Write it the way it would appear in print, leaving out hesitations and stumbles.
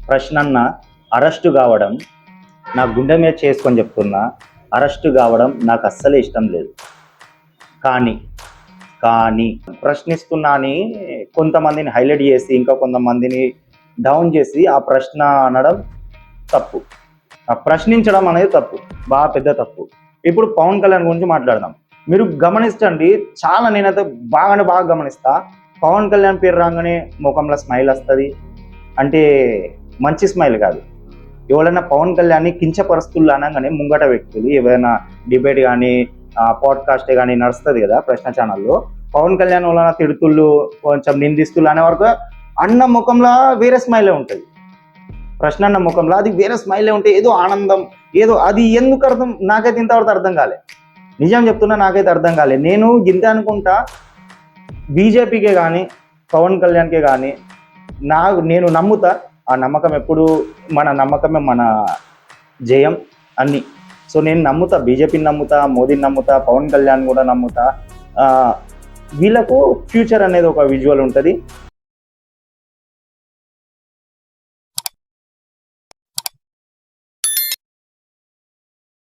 ప్రశ్నన్న arrest కావడం నా గుండె మీద చేసుకొని చెప్తున్నా, అరెస్టు కావడం నాకు అస్సలే ఇష్టం లేదు. కానీ కానీ ప్రశ్నిస్తున్నా అని కొంతమందిని హైలైట్ చేసి ఇంకా కొంతమందిని డౌన్ చేసి ఆ ప్రశ్న అనడం తప్పు. ఆ ప్రశ్నించడం అనేది తప్పు, బాగా పెద్ద తప్పు. ఇప్పుడు పవన్ కళ్యాణ్ గురించి మాట్లాడదాం. మీరు గమనించండి, చాలా నేనైతే బాగా గమనిస్తా. పవన్ కళ్యాణ్ పేరు రాగానే ముఖంలో స్మైల్ వస్తుంది. అంటే మంచి స్మైల్ కాదు. ఎవరైనా పవన్ కళ్యాణ్ని కించపరుస్తులు అనగానే ముంగట వ్యక్తులు ఏవైనా డిబేట్ కానీ పాడ్కాస్ట్ కానీ నడుస్తుంది కదా ప్రశ్న ఛానల్లో, పవన్ కళ్యాణ్ వలన తిడుతుళ్ళు కొంచెం నిందిస్తులు అనే వరకు అన్న ముఖంలో వేరే స్మైలే ఉంటుంది. ప్రశ్న అన్న ముఖంలో అది వేరే స్మైలే ఉంటే ఏదో ఆనందం, ఏదో అది ఎందుకు అర్థం నాకైతే ఇంతవరకు అర్థం కాలే. నిజం చెప్తున్నా, నాకైతే అర్థం కాలే. నేను ఇంతే అనుకుంటా, బీజేపీకే కానీ పవన్ కళ్యాణ్కే కానీ నేను నమ్ముతా. ఆ నమ్మకం ఎప్పుడు మన నమ్మకమే మన జయం అన్ని. సో నేను నమ్ముతా, బీజేపీని నమ్ముతా, మోదీని నమ్ముతా, పవన్ కళ్యాణ్ కూడా నమ్ముతా. వీళ్ళకు ఫ్యూచర్ అనేది ఒక విజువల్ ఉంటుంది.